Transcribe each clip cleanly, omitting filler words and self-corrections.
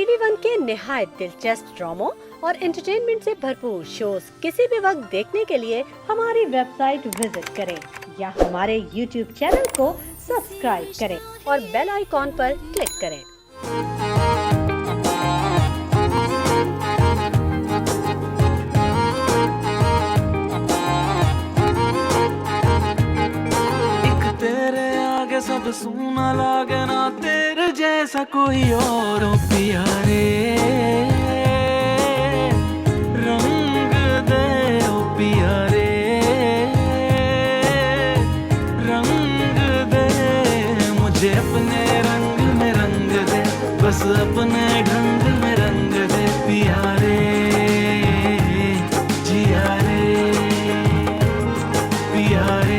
TV one के निहायत दिलचस्प ड्रामों और एंटरटेनमेंट से भरपूर शोज किसी भी वक्त देखने के लिए हमारी वेबसाइट विजिट करें या हमारे यूट्यूब चैनल को सब्सक्राइब करें और बेल आइकॉन पर क्लिक करें। सब सूना लागे ना तेरे जैसा कोई और पिया रे, रंग दे ओ पिया रे, रंग दे मुझे अपने रंग में रंग दे, बस अपने ढंग में रंग दे पिया रे, जिया रे, पिया रे।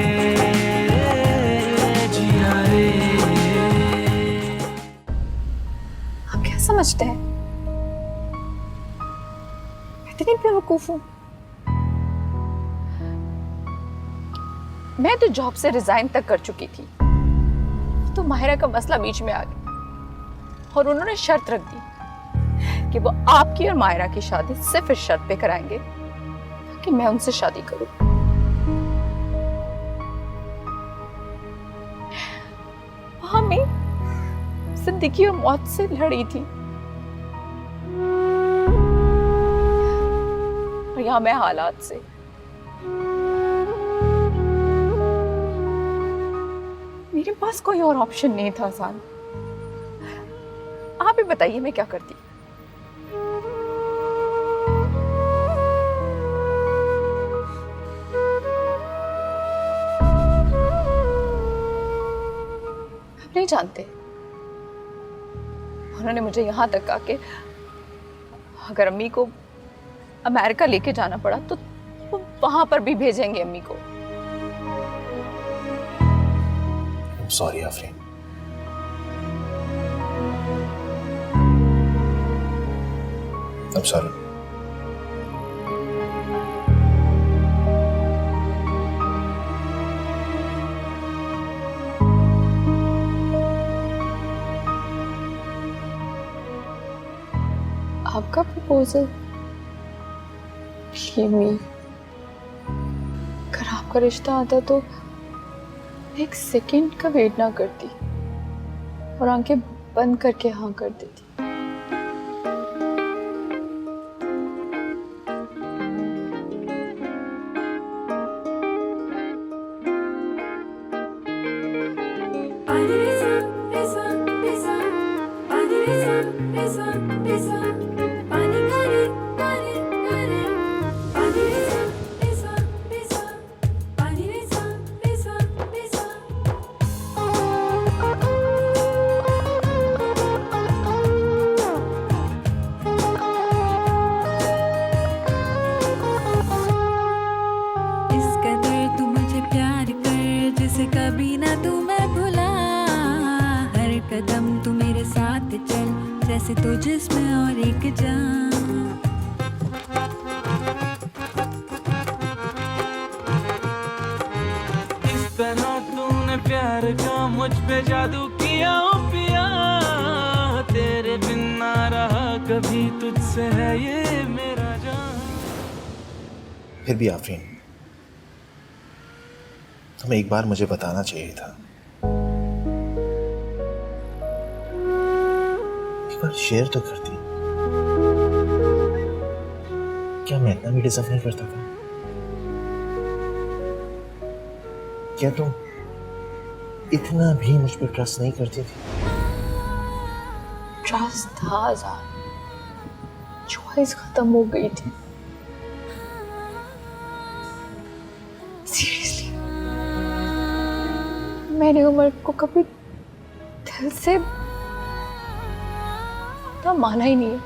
समझते हैं इतनी बेवकूफ हूं मैं। तो जॉब से रिजाइन तक कर चुकी थी, तो माहिरा का मसला बीच में आ गया और उन्होंने शर्त रख दी कि वो आपकी और माहिरा की शादी सिर्फ इस शर्त पे कराएंगे कि मैं उनसे शादी करूं। वहां मैं जिंदगी और मौत से लड़ी थी और यहां मैं हालात से। मेरे पास कोई और ऑप्शन नहीं था आसान। आप ही बताइए मैं क्या करती। आप नहीं जानते, उन्होंने मुझे यहां तक कहा कि अगर अम्मी को अमेरिका लेके जाना पड़ा तो वो वहां पर भी भेजेंगे अम्मी को। I'm sorry, Afreen. I'm sorry। आपका प्रपोजल, अगर आपका रिश्ता आता तो एक सेकंड का वेट ना करती और आंखें बंद करके हाँ कर देती। कभी ना तू मैं भुला, हर कदम तू मेरे साथ चल, जैसे तो जिस्म और एक जान। इस तरह तूने प्यार का मुझ पे जादू किया ओ पिया, तेरे बिन ना रहा कभी तुझसे है ये मेरा जान। फिर भी आफरीन, तुम्हें एक बार मुझे बताना चाहिए था, एक बार शेयर तो करती। क्या मैं इतना भी डिजर्व नहीं करता था? क्या तुम इतना भी मुझ पर ट्रस्ट नहीं करती थी? ट्रस्ट था आजाद, चॉइस खत्म हो गई थी। सीरियसली मैंने उमर को कभी दिल से तो माना ही नहीं है।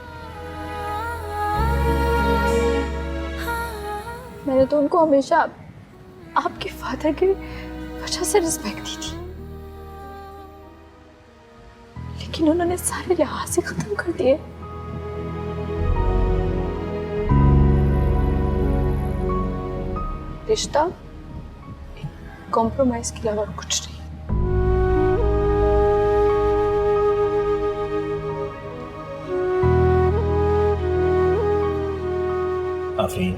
मैंने तो उनको हमेशा आपके फादर की वजह से रिस्पेक्ट दी थी, लेकिन उन्होंने सारे लिहाज ही खत्म कर दिए। रिश्ता कॉम्प्रोमाइज के अलावा कुछ नहीं। आफरीन,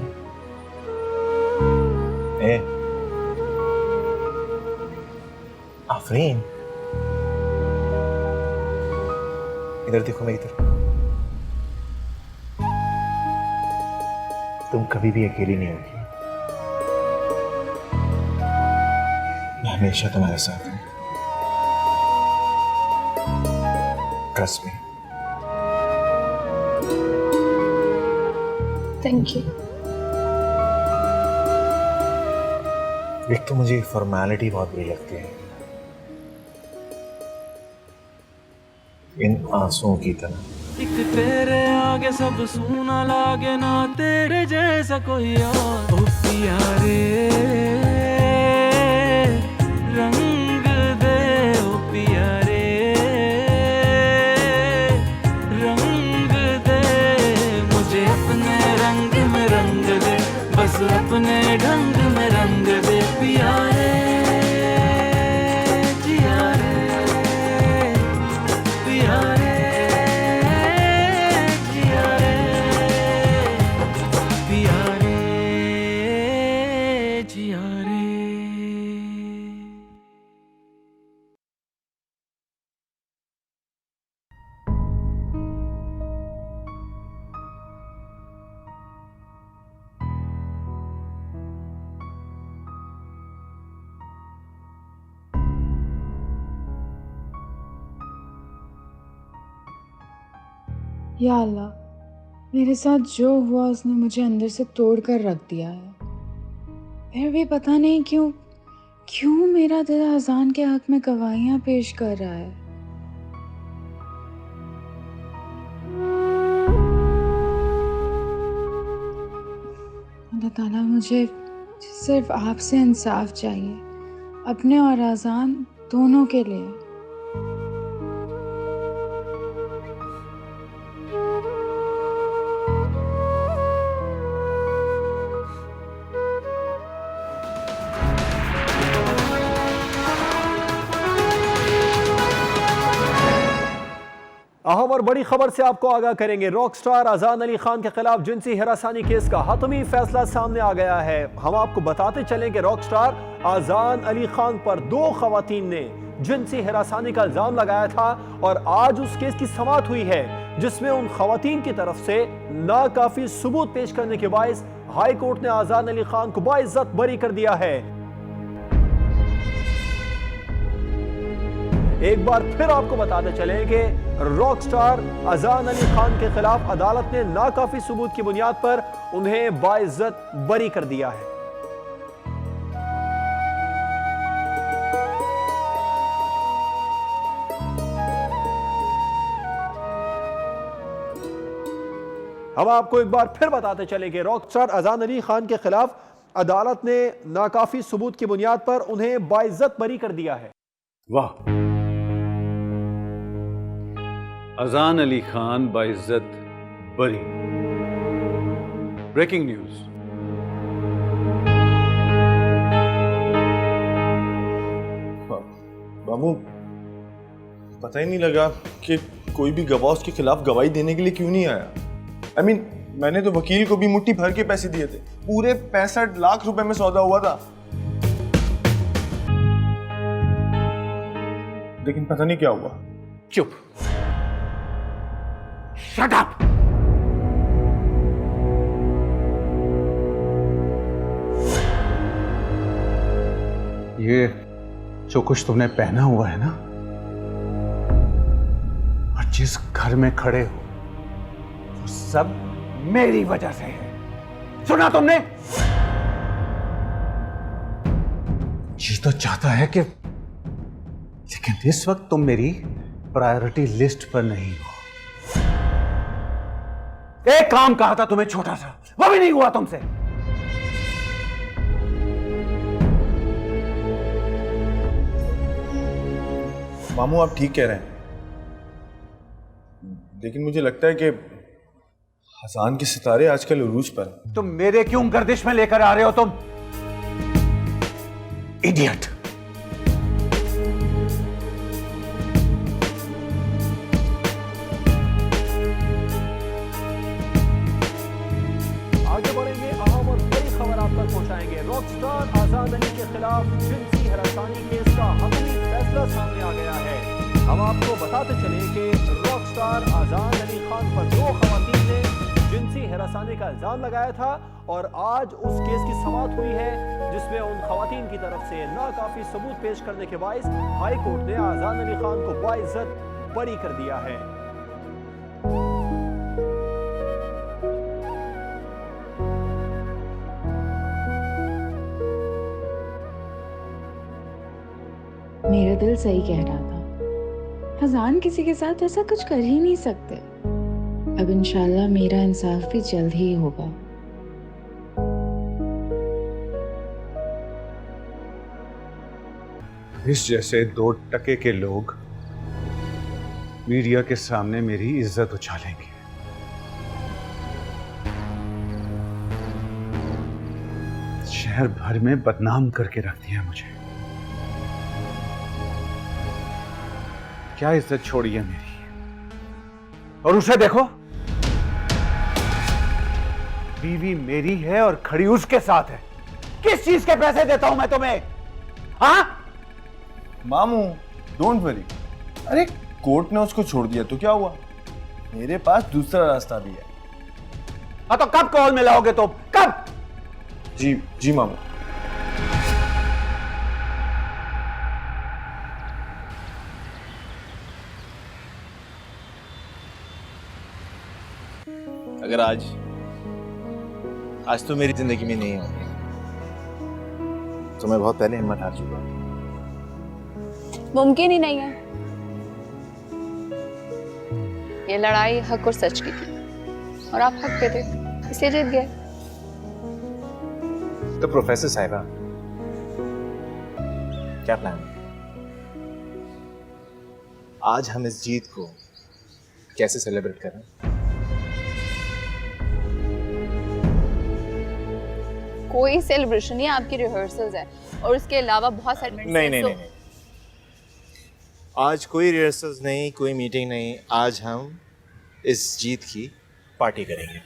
ए आफरीन, इधर देखो, मेरी तरफ। तुम कभी भी अकेली नहीं होगी, मैं हमेशा तुम्हारे साथ हूं। Trust me. Thank you. एक तो मुझे फॉर्मेलिटी बहुत बुरी लगती है, इन आंसुओं की तरह। एक तेरे आगे सब सूना लागे ना, तेरे जैसा कोई और। ओ पिया रे रंग दे, ओ पिया रे रंग दे, मुझे अपने रंग में रंग दे, बस अपने ढंग में रंग दे पिया रे, जिया रे, पिया रे, जिया रे, पिया रे, जिया रे। या अल्लाह, मेरे साथ जो हुआ उसने मुझे अंदर से तोड़ कर रख दिया है। फिर भी पता नहीं क्यों मेरा दिल अजान के हक में गवाहियां पेश कर रहा है। अल्लाह ताला, मुझे सिर्फ आपसे इंसाफ चाहिए, अपने और अजान दोनों के लिए। अहम और बड़ी खबर से आपको आगाह करेंगे। रॉक स्टार अजान अली खान के खिलाफ जिनसी हिरासानी केस का हतमी फैसला सामने आ गया है। हम आपको बताते चलें कि रॉक स्टार अजान अली खान पर 2 खवातीन ने जिनसी हिरासानी का इल्जाम लगाया था और आज उस केस की समाअत हुई है, जिसमें उन खवातीन की तरफ से नाकाफी सबूत पेश करने के बायस हाई कोर्ट ने अजान अली खान को बाइज्जत बरी कर दिया है। एक बार फिर आपको बताते चलें कि रॉक स्टार अजान अली खान के खिलाफ अदालत ने नाकाफी सबूत की बुनियाद पर उन्हें बाइज्जत बरी कर दिया है। हम आपको एक बार फिर बताते चले कि रॉक स्टार अजान अली खान के खिलाफ अदालत ने नाकाफी सबूत की बुनियाद पर उन्हें बाइज्जत बरी कर दिया है। वाह, अजान अली खान बाइज्जत बरी। Breaking news. बाबू, पता ही नहीं लगा कि कोई भी गवाह उसके खिलाफ गवाही देने के लिए क्यों नहीं आया। मैंने तो वकील को भी मुट्ठी भर के पैसे दिए थे, पूरे 65 लाख रुपए में सौदा हुआ था, लेकिन पता नहीं क्या हुआ। चुप, शट अप। ये जो कुछ तुमने पहना हुआ है ना, और जिस घर में खड़े हो, वो सब मेरी वजह से है। सुना तुमने? जी तो चाहता है कि, लेकिन इस वक्त तुम मेरी प्रायोरिटी लिस्ट पर नहीं हो। एक काम कहा था तुम्हें छोटा सा, वो भी नहीं हुआ तुमसे। मामू, आप ठीक कह रहे हैं, लेकिन मुझे लगता है कि हसान के सितारे आजकल उरूज पर हैं। तुम मेरे क्यों गर्दिश में लेकर आ रहे हो तुम? इडियट। आगे बढ़ेंगे रॉकस्टार आजाद अली के खिलाफ जिनसी हरासानी केस का हतमी फैसला सामने आ गया है। हम आपको बताते चले कि रॉकस्टार आजाद अली खान पर 2 खवातीन ने जिनसी हरासानी का इल्जाम लगाया था और आज उस केस की समाअत हुई है, जिसमें उन खवातीन की तरफ से नाकाफी सबूत पेश करने के बाइस हाई कोर्ट ने आजाद अली खान को बाइज्जत बरी कर दिया है। मेरा दिल सही कह रहा था, हजान किसी के साथ ऐसा कुछ कर ही नहीं सकते। अब इंशाल्लाह मेरा इंसाफ भी जल्द ही होगा। इस जैसे 2 टके के लोग मीडिया के सामने मेरी इज्जत उछालेंगे। शहर भर में बदनाम करके रख दिया मुझे। क्या इज्जत छोड़ी है मेरी। और उसे देखो, बीवी मेरी है और खड़ी उसके साथ है। किस चीज के पैसे देता हूं मैं तुम्हें? हाँ मामू डोंट वरी, अरे कोर्ट ने उसको छोड़ दिया तो क्या हुआ, मेरे पास दूसरा रास्ता भी है। हाँ तो कब कॉल मिलाओगे तुम? कब? जी जी मामू। अगर आज तो मेरी जिंदगी में नहीं होगी तो मैं बहुत पहले हिम्मत हार चुका। मुमकिन ही नहीं है। ये लड़ाई हक और सच की थी और आप हक पे थे, इसलिए जीत गए। तो प्रोफेसर साहिबा, क्या प्लान है? आज हम इस जीत को कैसे सेलिब्रेट करें? कोई सेलिब्रेशन नहीं, आपकी रिहर्सल्स है और उसके अलावा बहुत सारे नहीं, आज कोई रिहर्सल्स नहीं, कोई मीटिंग नहीं, आज हम इस जीत की पार्टी करेंगे।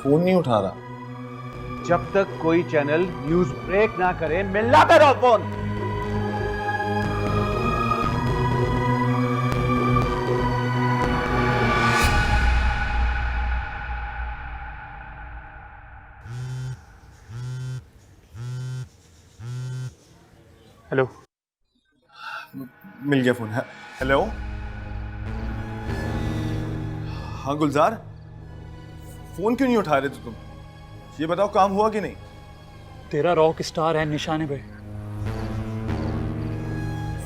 फोन नहीं उठा रहा। जब तक कोई चैनल न्यूज ब्रेक ना करे, मिलना करो फोन। हेलो, मिल गया फोन। हेलो, हाँ गुलजार, फोन क्यों नहीं उठा रहे थे तुम? ये बताओ काम हुआ कि नहीं? तेरा रॉक स्टार है निशाने पे।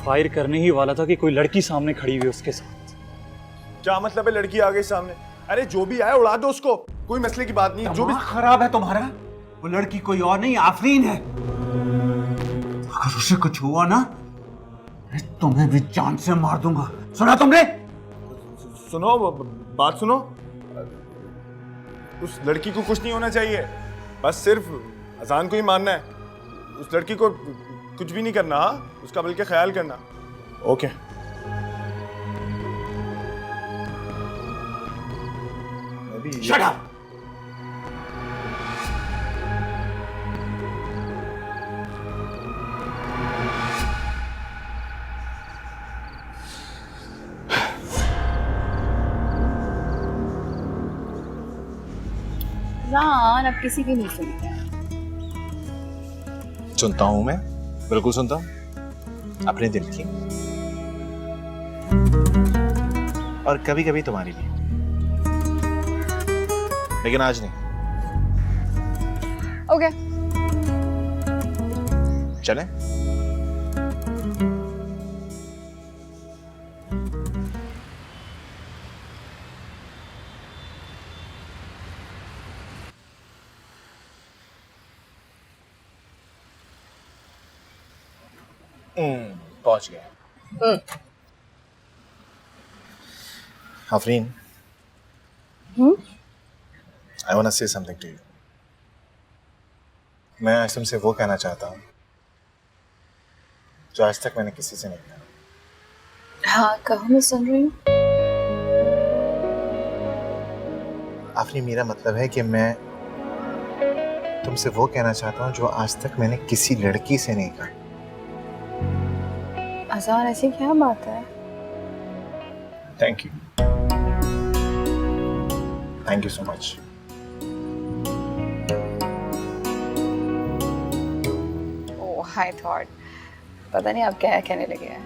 फायर करने ही वाला था कि कोई लड़की सामने खड़ी हुई उसके साथ। क्या मतलब है लड़की आ गई सामने? अरे जो भी आए उड़ा दो उसको, कोई मसले की बात नहीं। जो भी खराब है तुम्हारा, वो लड़की कोई और नहीं आफरीन है। अगर उसे कुछ हुआ ना, तुम्हें भी जान से मार दूंगा। सुना तुमने? सुनो, बात सुनो। उस लड़की को कुछ नहीं होना चाहिए, बस सिर्फ अजान को ही मानना है। उस लड़की को कुछ भी नहीं करना, हाँ? उसका बल्कि ख्याल करना। ओके। Shut up. रान अब किसी की नहीं सुनते। सुनता हूं मैं, बिल्कुल सुनता हूं, अपने दिल की और कभी कभी तुम्हारी भी, लेकिन आज नहीं। ओके, चलें? पहुंच गए। Afreen, I want to say something to you. मैं आज तुमसे वो कहना चाहता हूँ जो आज तक मैंने किसी से नहीं कहा। हाँ कहो, मैं सुन रही हूँ। आफरीन, मेरा मतलब है कि मैं तुमसे वो कहना चाहता हूँ जो आज तक मैंने किसी लड़की से नहीं कहा। अज़ान, ऐसी क्या बात है? Thank you, thank you so much. Oh, I thought पता नहीं आप क्या कहने लगे हैं।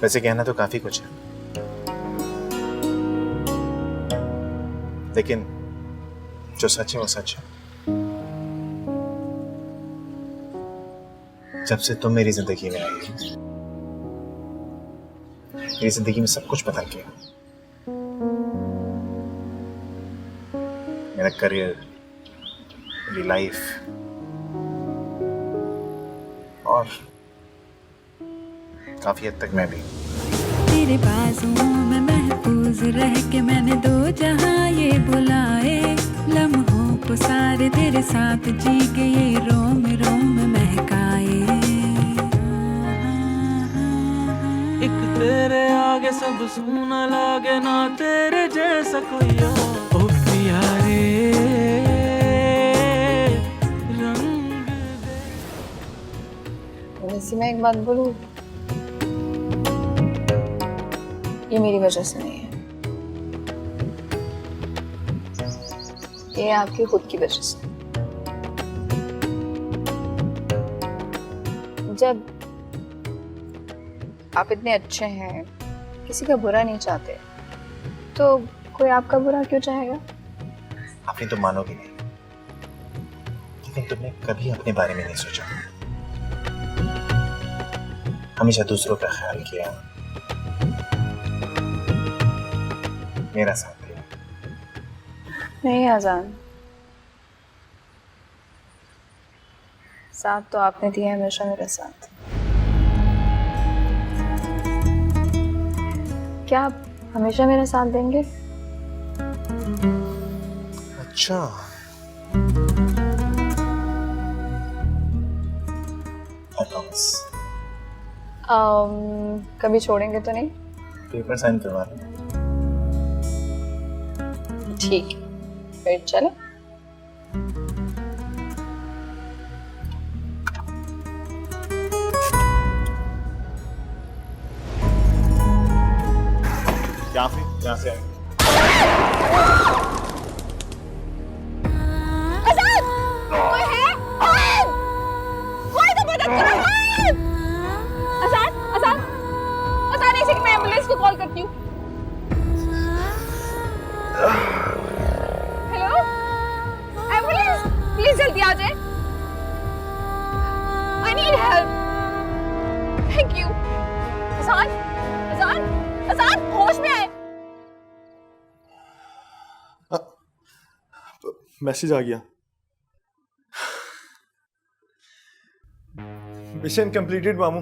वैसे कहना तो काफी कुछ है, लेकिन जो सच है वो सच है। जब से तुम मेरी जिंदगी में आई हो, मेरी जिंदगी में सब कुछ बदल गया। मेरा करियर, मेरी लाइफ, और काफी हद तक मैं भी। तेरे बाजुओं में महफूज रह के मैंने दो जहां ये बुलाए, लम्हों को सारे तेरे साथ जी के ये रोम रोम महकाए। एक तेरे आगे सब सूना लागे, ना तेरे जैसा कोई और। ओ पिया रे रंग दे। वैसे मैं एक बात बोलूं, ये मेरी वजह से नहीं है, ये आपकी खुद की वजह से। जब आप इतने अच्छे हैं, किसी का बुरा नहीं चाहते, तो कोई आपका बुरा क्यों चाहेगा? आपने तो मानोगे नहीं, लेकिन तुमने कभी अपने बारे में नहीं सोचा। हमेशा दूसरों का ख्याल किया, मेरा साथ दिया। नहीं आजान, साथ तो आपने दिया हमेशा मेरे साथ। क्या आप हमेशा मेरा साथ देंगे? अच्छा, I promise। कभी छोड़ेंगे तो नहीं? पेपर साइन करवा रहे हैं। ठीक, फिर चलो। यहाँ से आए। कोई है? कोई तो मदद करो! आसान ऐसे कि मैं एम्बुलेंस को कॉल करती हूँ। हेलो, एम्बुलेंस, प्लीज जल्दी आ जाए। I need help. Thank you. आसान, होश में आए। मैसेज आ गया। मिशन कंप्लीटेड मामू,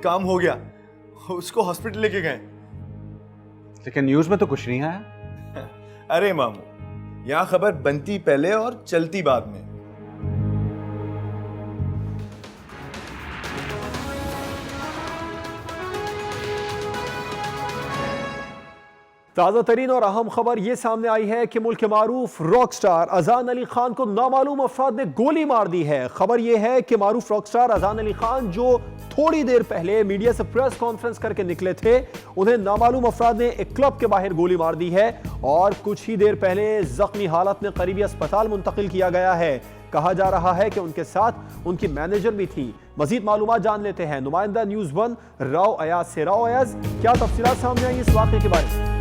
काम हो गया। उसको हॉस्पिटल लेके गए। लेकिन न्यूज में तो कुछ नहीं आया। अरे मामू, यहाँ खबर बनती पहले और चलती बाद में। ताज़ा तरीन और अहम खबर ये सामने आई है कि मुल्क के मारूफ रॉक स्टार अजान अली खान को नामालूम अफराद ने गोली मार दी है। खबर यह है कि मारूफ रॉक स्टार अजान अली खान जो थोड़ी देर पहले मीडिया से प्रेस कॉन्फ्रेंस करके निकले थे, उन्हें नामालूम अफराद ने एक क्लब के बाहर गोली मार दी है और कुछ ही देर पहले जख्मी हालत में करीबी अस्पताल मुंतकिल किया गया है। कहा जा रहा है कि उनके साथ उनकी मैनेजर भी थी। मजीद मालूमात जान लेते हैं नुमाइंदा न्यूज़ 1 राव अयाज से। राव अयाज, क्या तफसीलात सामने आई इस वाक़े के बारे में?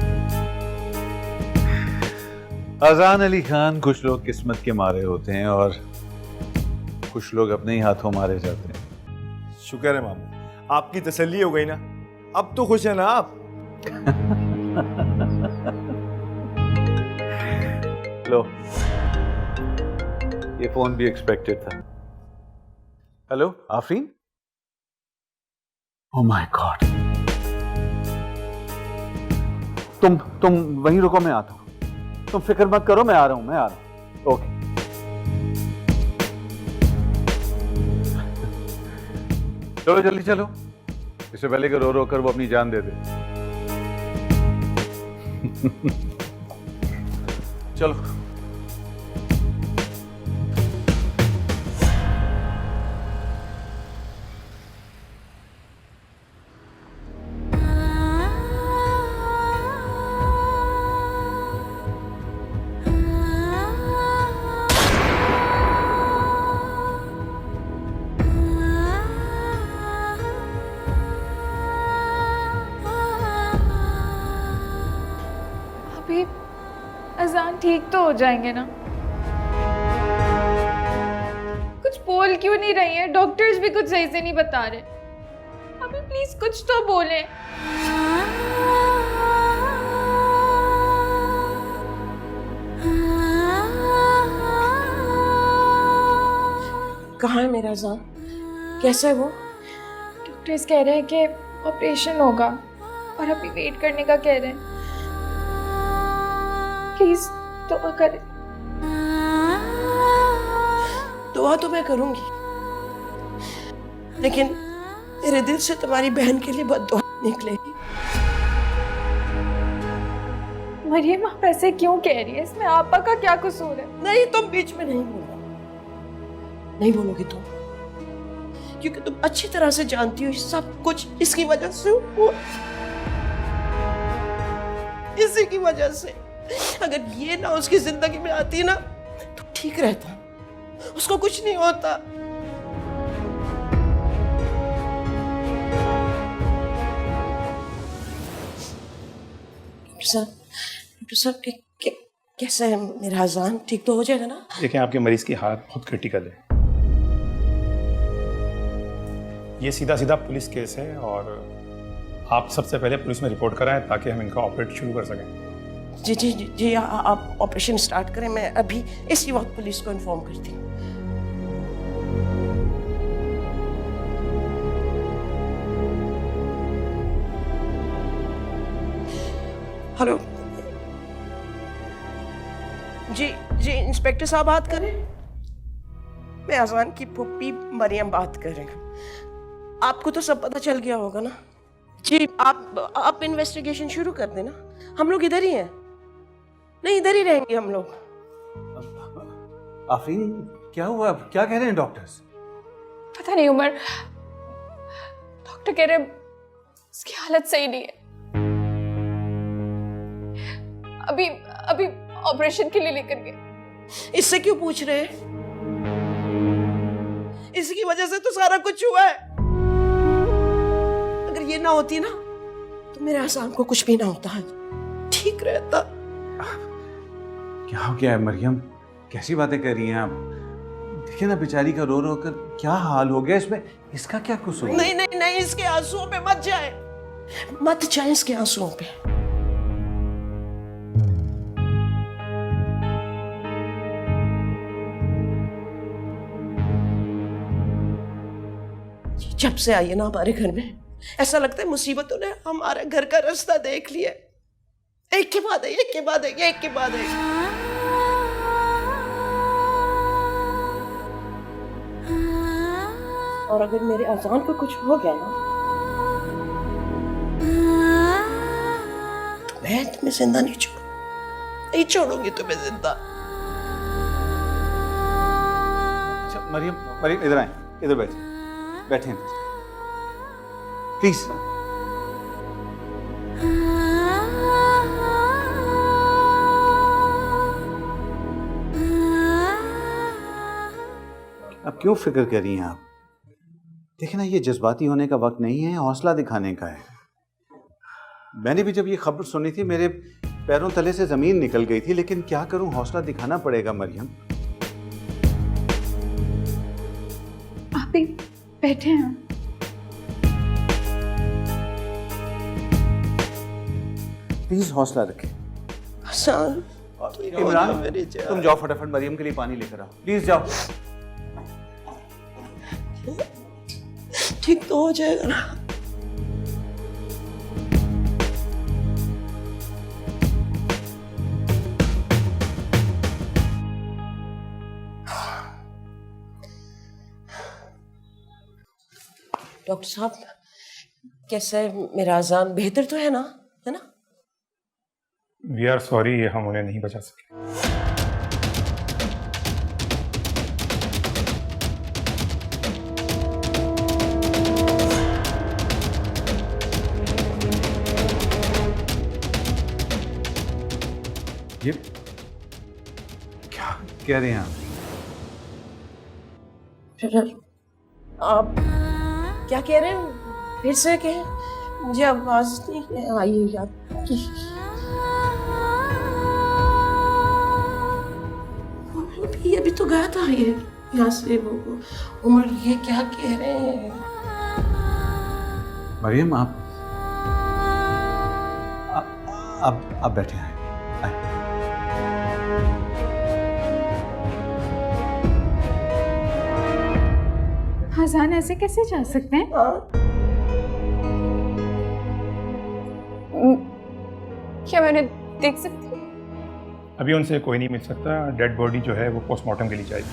अजान अली खान कुछ लोग किस्मत के मारे होते हैं और कुछ लोग अपने ही हाथों मारे जाते हैं। शुक्र है मामू, आपकी तसल्ली हो गई ना। अब तो खुश है ना आप? लो, ये फोन भी एक्सपेक्टेड था। Hello Afreen. Oh my God, तुम वहीं रुको, मैं आता हूँ। तुम फिक्र मत करो, मैं आ रहा हूँ। ओके। चलो जल्दी चलो, इससे पहले कि रो रो कर वो अपनी जान दे दे। चलो। अभी अजान ठीक तो हो जाएंगे ना? कुछ बोल क्यों नहीं रही है? डॉक्टर्स भी कुछ सही से नहीं बता रहे। अभी प्लीज कुछ तो बोले। कहाँ है मेरा अजान? कैसा है वो? डॉक्टर्स कह रहे हैं कि ऑपरेशन होगा और अभी वेट करने का कह रहे हैं। प्लीज दुआ करें। दुआ तो मैं करूंगी, लेकिन मेरे दिल से तुम्हारी बहन के लिए बद्दुआ निकलेगी। मरियम आप ऐसे क्यों कह रही है? इसमें आपा का क्या कसूर है? नहीं, तुम बीच में नहीं बोलो, नहीं बोलोगी तुम, क्योंकि तुम अच्छी तरह से जानती हो सब कुछ इसकी वजह से हुआ, इसी की वजह से। अगर ये ना उसकी जिंदगी में आती ना तो ठीक रहता, उसको कुछ नहीं होता। डॉक्टर साहब कैसा है मेरा अजान? ठीक तो हो जाएगा ना? देखिए, आपके मरीज की हालत बहुत क्रिटिकल है। ये सीधा सीधा पुलिस केस है और आप सबसे पहले पुलिस में रिपोर्ट कराएं ताकि हम इनका ऑपरेट शुरू कर सकें। जी जी जी जी, आप ऑपरेशन स्टार्ट करें, मैं अभी इसी वक्त पुलिस को इन्फॉर्म करती हूँ। हेलो जी जी, इंस्पेक्टर साहब बात करें? मैं अजान की पुप्पी मरियम बात कर रही हूँ। आपको तो सब पता चल गया होगा ना? जी, आप इन्वेस्टिगेशन शुरू कर देना, हम लोग इधर ही हैं। नहीं, इधर ही रहेंगे हम लोग। आफरीन, क्या हुआ? क्या कह रहे हैं डॉक्टर्स? पता नहीं उमर, डॉक्टर कह रहे उसकी हालत सही नहीं है। अभी ऑपरेशन के लिए लेकर गए। इससे क्यों पूछ रहे हैं? इसकी वजह से तो सारा कुछ हुआ है। अगर ये ना होती ना तो मेरे अजान को कुछ भी ना होता है, ठीक रहता। क्या हो गया है मरियम? कैसी बातें कर रही हैं आप? देखिए ना, बेचारी का रो रो कर क्या हाल हो गया। इसमें इसका क्या कसूर? नहीं नहीं नहीं, इसके आंसुओं पे मत जाए, मत जाए इसके आंसुओं पे। जब से आई है ना हमारे घर में, ऐसा लगता है मुसीबतों ने हमारे घर का रास्ता देख लिया। एक के बाद एक के बाद एक के बाद एक। और अगर मेरे अजान को कुछ हो गया ना तो मैं तुम्हें जिंदा नहीं छोड़ूंगी तुम्हें जिंदा। अच्छा मरियम इधर आए, इधर बैठे प्लीज। अब क्यों फिक्र कर रही हैं आप? देखिए ना, ये जज्बाती होने का वक्त नहीं है, हौसला दिखाने का है। मैंने भी जब ये खबर सुनी थी मेरे पैरों तले से जमीन निकल गई थी, लेकिन क्या करूं, हौसला दिखाना पड़ेगा मरियम। आप ही बैठे हैं। प्लीज हौसला रखें। इमरान, तुम जाओ फटाफट मरियम के लिए पानी लेकर आओ, प्लीज जाओ। ठीक तो हो जाएगा ना? डॉक्टर साहब कैसा है मेरा अजान? बेहतर तो है ना? है ना? वी आर सॉरी, हम उन्हें नहीं बचा सके। ये क्या कह रहे हैं आप क्या कह रहे हैं? फिर से कहें, मुझे आवाज नहीं आई है याद की। ये अभी तो गया था ये यहाँ से वो उमर, ये क्या कह रहे हैं? मरियम आप बैठे हैं। अजान ऐसे कैसे जा सकते हैं? क्या मैं उन्हें देख सकती हूँ? अभी उनसे कोई नहीं मिल सकता। डेड बॉडी जो है वो पोस्टमार्टम के लिए जाएगी।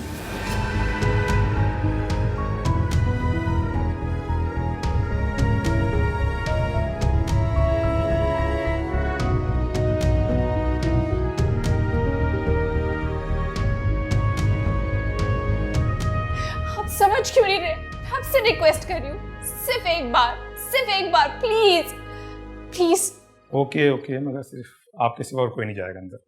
आप समझ क्यों नहीं रहे? आपसे रिक्वेस्ट कर रही हूँ, सिर्फ एक बार प्लीज प्लीज। ओके ओके, मगर सिर्फ आपके सिवा और कोई नहीं जाएगा अंदर।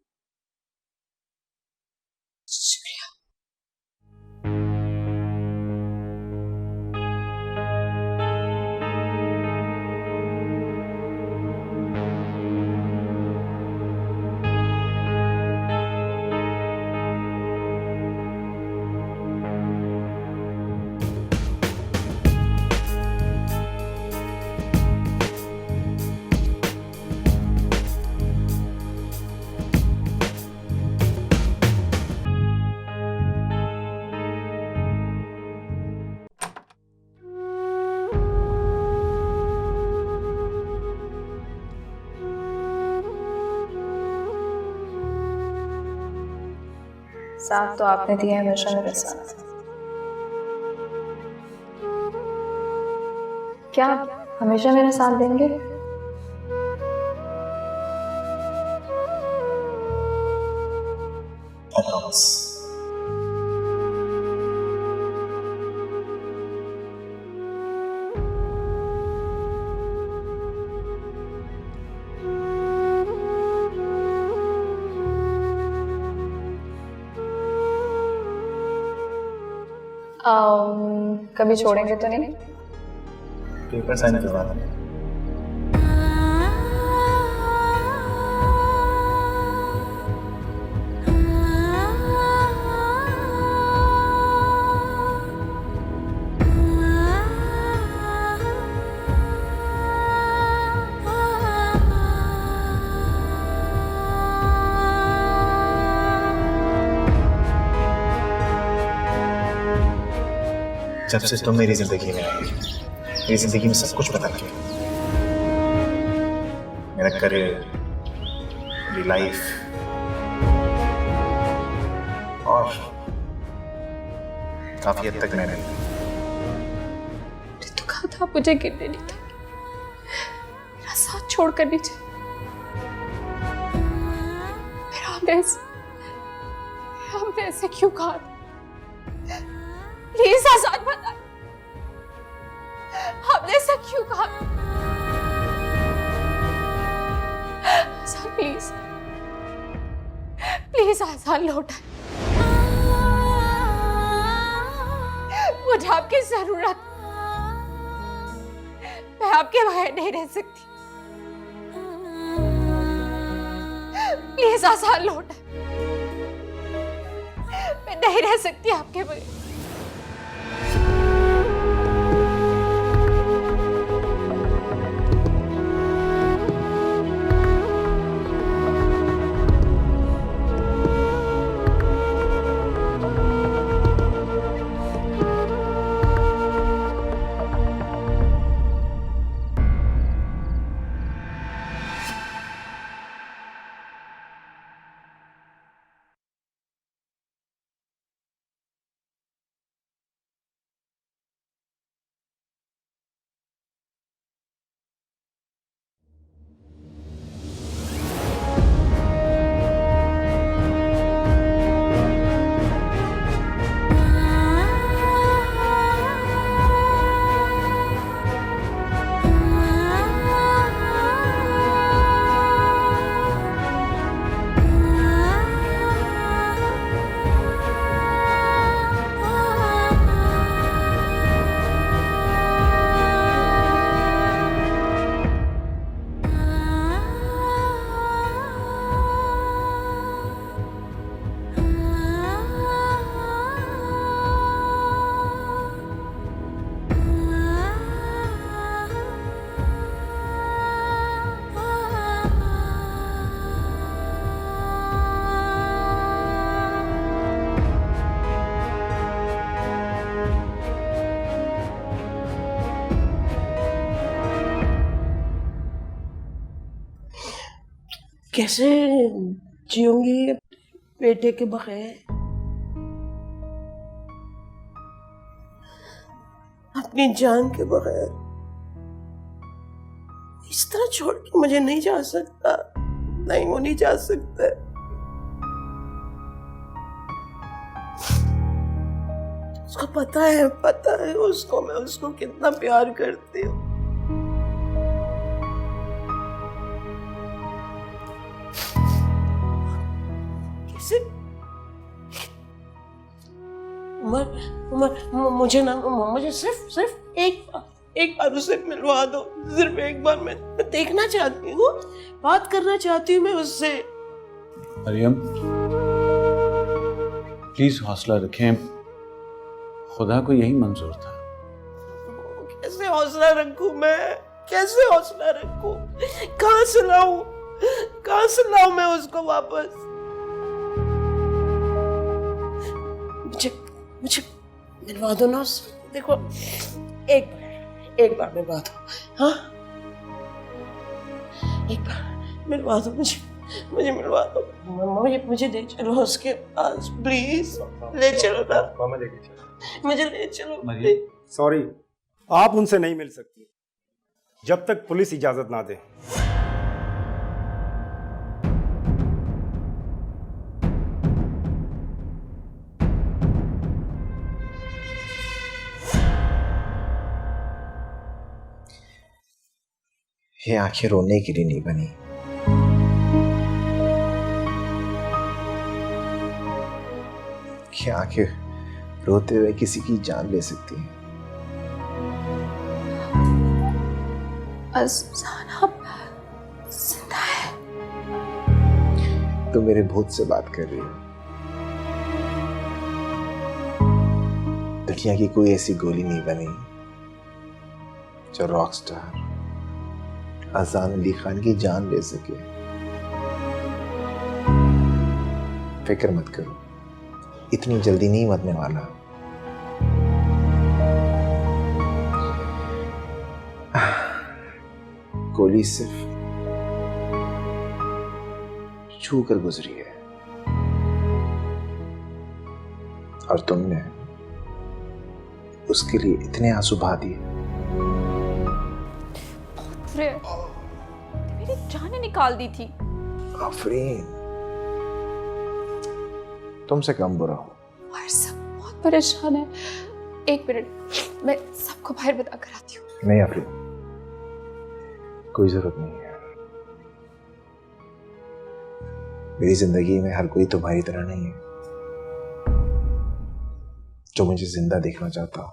साथ तो आपने दिया हमेशा मेरे साथ। क्या आप हमेशा मेरा साथ देंगे? I promise. कभी छोड़ेंगे तो नहीं? पेपर साइन करवा दें। जब से तुम मेरी जिंदगी में आई, मेरी जिंदगी में सब कुछ बदल गया। मेरा करियर, मेरी लाइफ और काफी हद तक मैंने तो कहा था मुझे गिरने नहीं था, मेरा साथ छोड़कर नहीं चले। हमने ऐसे क्यों कहा? प्लीज आजाद बता, हमने ऐसा क्यों कहा? आजाद प्लीज प्लीज आजाद लौटा, मुझे आपकी जरूरत, मैं आपके बगैर नहीं रह सकती। प्लीज आजाद लौटा, मैं नहीं रह सकती आपके बगैर। कैसे जीऊंगी बेटे के बगैर? अपनी जान के बगैर इस तरह छोड़ के मुझे नहीं जा सकता। नहीं, वो नहीं जा सकता। उसको पता है उसको, मैं उसको कितना प्यार करती हूँ। कैसे मुझे सिर्फ एक बार उसे मिलवा दो। सिर्फ एक बार मैं देखना चाहती हूँ, बात करना चाहती हूँ मैं उससे। मरियम, प्लीज हौसला रखें, खुदा को यही मंजूर था। कैसे हौसला रखूं मैं? कैसे हौसला रखूं? कहाँ से लाऊं मैं उसको वापस? मुझे मिलवा दो ना उससे। देखो, एक बार मिलवा दो। हाँ, एक बार मिलवा दो मुझे मिलवा दो। मुझे ले चलो उसके पास, प्लीज ले चलो ना। मामा लेके चलो, मुझे ले चलो। सॉरी, आप उनसे नहीं मिल सकती जब तक पुलिस इजाजत ना दे। ये आंखें रोने के लिए नहीं बनी। ये आंखें रोते हुए किसी की जान ले सकती हैं। अज़ान आप जिंदा है? तुम मेरे भूत से बात कर रही हो। दुनिया की कोई ऐसी गोली नहीं बनी जो रॉकस्टार अज़ान अली खान की जान ले सके। फिक्र मत करो, इतनी जल्दी नहीं मरने वाला। गोली सिर्फ छू कर गुजरी है और तुमने उसके लिए इतने आंसू बहा दिए। मेरी जान निकाल दी थी। आफरीन, तुमसे कम बुरा हो। और सब बहुत परेशान है। एक मिनट, मैं सबको बाहर बता कर आती हूँ। नहीं आफरीन, कोई जरूरत नहीं है। मेरी जिंदगी में हर कोई तुम्हारी तरह नहीं है जो मुझे जिंदा देखना चाहता हो।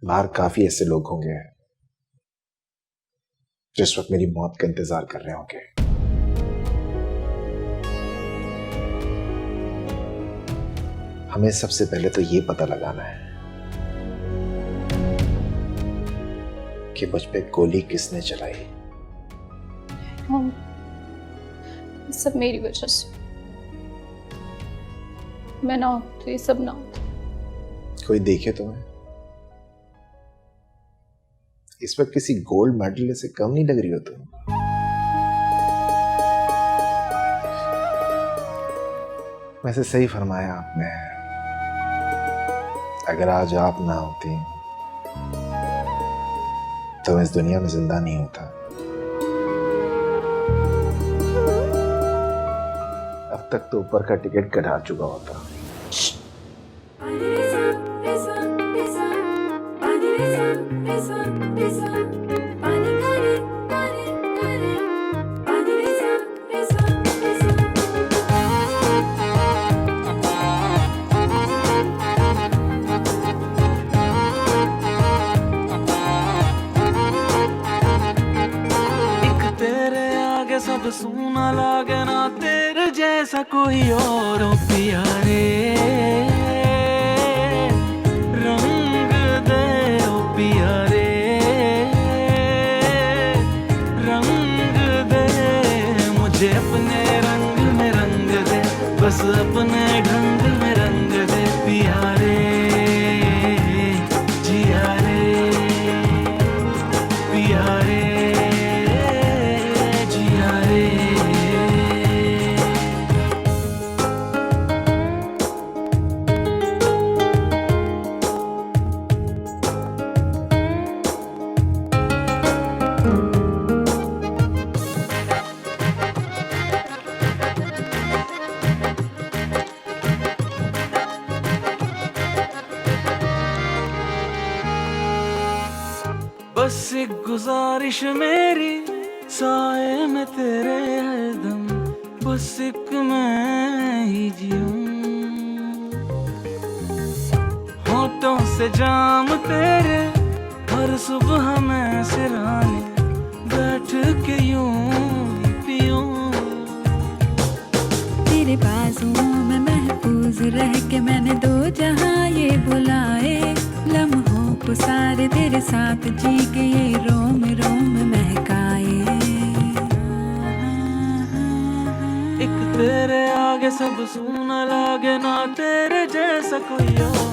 बाहर काफी ऐसे लोग होंगे जो इस वक्त मेरी मौत का इंतजार कर रहे होंगे। हमें सबसे पहले तो ये पता लगाना है कि मुझ पे गोली किसने चलाई। सब मेरी वजह से। मैं ना होती तो ये सब ना होता। कोई देखे तुम्हें, इस वक्त किसी गोल्ड मेडल से कम नहीं लग रही हो तुम। वैसे सही फरमाया आपने, अगर आज आप ना होती तो मैं इस दुनिया में जिंदा नहीं होता। अब तक तो ऊपर का टिकट कटा चुका होता। सब सूना लागे ना तेरे जैसा कोई और पिया रे। रंग दे ओ पिया रे, रंग दे मुझे अपने रंग में रंग दे, बस अपने ढंग में रंग दे पिया रे, जिया रे, पिया रे। बस एक गुजारिश मेरी, साए में तेरे हरदम बस एक मैं ही जीऊं। होठों से जाम तेरे हर सुबह मैं सिराने बैठ के यूं ही पीऊं। तेरे बाजुओं में महफूज रह के मैंने दो जहां ये बुलाए, लम्हों को सारे तेरे साथ जी के ये रोम रोम महकाए। एक तेरे आगे सब सूना लागे, ना तेरे जैसा कोई और।